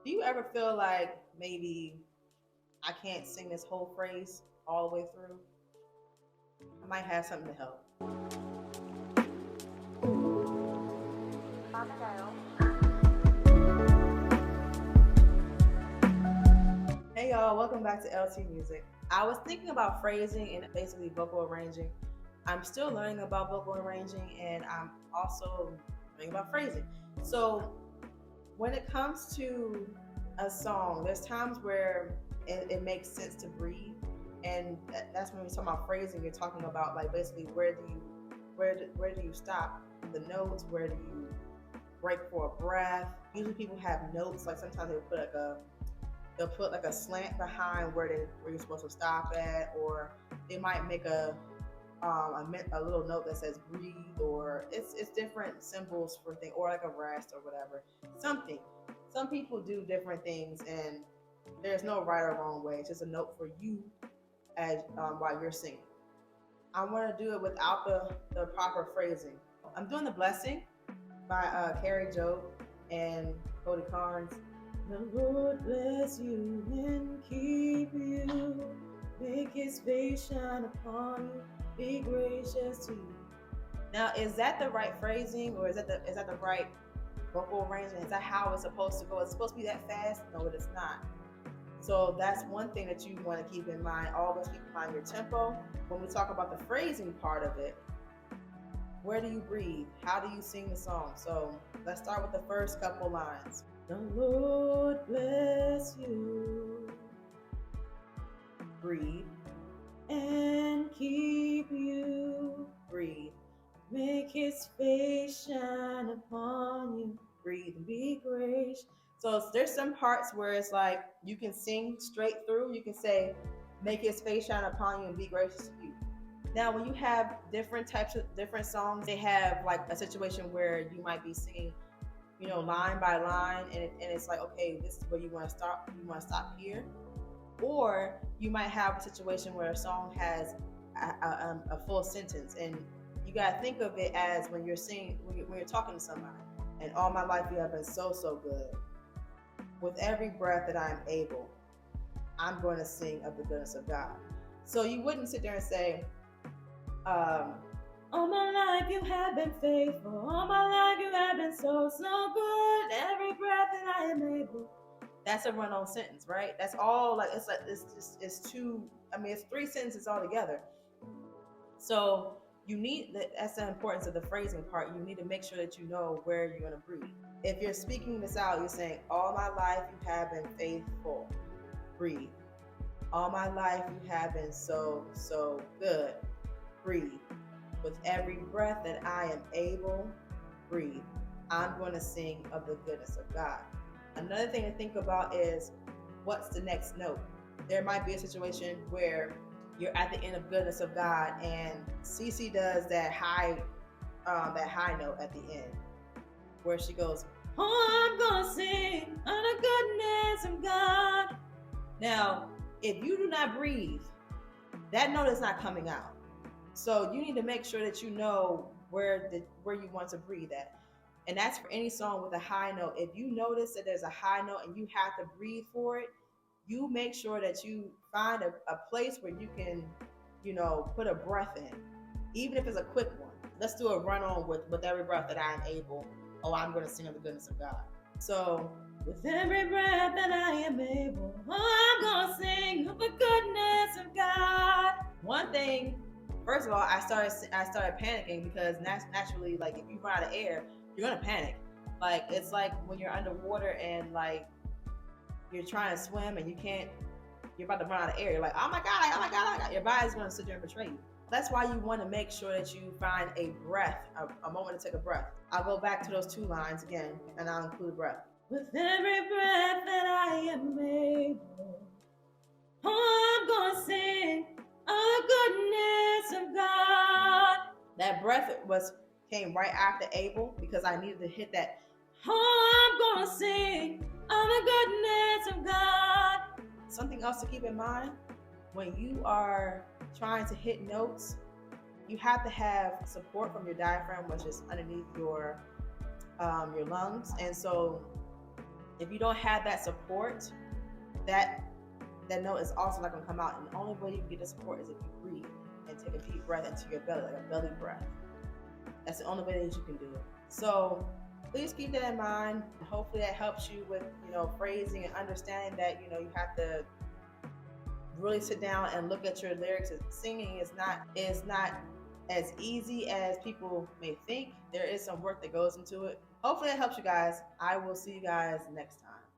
Do you ever feel like maybe I can't sing this whole phrase all the way through? I might have something to help. Hey y'all, welcome back to LT Music. I was thinking about phrasing and basically vocal arranging. I'm still learning about vocal arranging and I'm also learning about phrasing. So when it comes to a song, there's times where it makes sense to breathe, and that's when we talk about phrasing. You're talking about like basically where do you stop the notes? Where do you break for a breath? Usually people have notes. Like sometimes they'll put like a slant behind where you're supposed to stop at, or they might make a little note that says breathe, or it's different symbols for things, or like a rest or whatever. Something. Some people do different things, and there's no right or wrong way. It's just a note for you as while you're singing. I want to do it without the proper phrasing. I'm doing the blessing by Carrie Joe and Cody Carnes. The Lord bless you and keep you. Make his face shine upon you. Be gracious to you. Now, is that the right phrasing, or is that the right vocal arrangement? Is that how it's supposed to go? It's supposed to be that fast? No, it is not. So that's one thing that you want to keep in mind. Always keep in mind your tempo. When we talk about the phrasing part of it, where do you breathe? How do you sing the song? So let's start with the first couple lines. The Lord bless you. Breathe. And keep you. Breathe. Make his face shine upon you. Breathe and be gracious. So there's some parts where it's like you can sing straight through. You can say, make his face shine upon you and be gracious to you. Now, when you have different types of different songs, they have like a situation where you might be singing, line by line, and it's like, okay, this is where you want to stop. You want to stop here. Or you might have a situation where a song has a full sentence, and you gotta think of it as when you're singing, when you're talking to somebody. And all my life you have been so good. With every breath that I am able, I'm going to sing of the goodness of God. So you wouldn't sit there and say, all my life you have been faithful. All my life you have been so good. Every breath that I am able. That's a run-on sentence, right? That's all. It's two. I mean, it's three sentences all together. So that's the importance of the phrasing part. You need to make sure that you know where you're going to breathe. If you're speaking this out, you're saying, all my life you have been faithful. Breathe. All my life you have been so good. Breathe. With every breath that I am able, breathe. I'm going to sing of the goodness of God. Another thing to think about is, what's the next note? There might be a situation where you're at the end of goodness of God, and Cece does that high note at the end, where she goes, oh, I'm gonna sing of the goodness of God. Now, if you do not breathe, that note is not coming out. So you need to make sure that you know where you want to breathe at. And that's for any song with a high note. If you notice that there's a high note and you have to breathe for it, you make sure that you find a place where you can, put a breath in, even if it's a quick one. Let's do a run-on with every breath that I am able. Oh, I'm going to sing of the goodness of God. So, with every breath that I am able, oh, I'm going to sing of the goodness of God. One thing, first of all, I started panicking because naturally, like, if you run out of air, you're gonna panic. Like, it's like when you're underwater and like you're trying to swim and you're about to run out of air. You're like, oh my God. Your body's gonna sit there and betray you. That's why you want to make sure that you find a breath, a moment to take a breath. I'll go back to those two lines again, and I'll include breath. With every breath that I am able, oh, I'm gonna sing of the goodness of God. That breath came right after able because I needed to hit that. Oh, I'm gonna sing of the goodness of God. Something else to keep in mind, when you are trying to hit notes, you have to have support from your diaphragm, which is underneath your lungs. And so If you don't have that support, that that note is also not gonna come out. And the only way you can get the support is if you breathe and take a deep breath into your belly, like a belly breath. That's the only way that you can do it. So please keep that in mind. Hopefully that helps you with, phrasing and understanding that, you have to really sit down and look at your lyrics. Singing is not as easy as people may think. There is some work that goes into it. Hopefully that helps you guys. I will see you guys next time.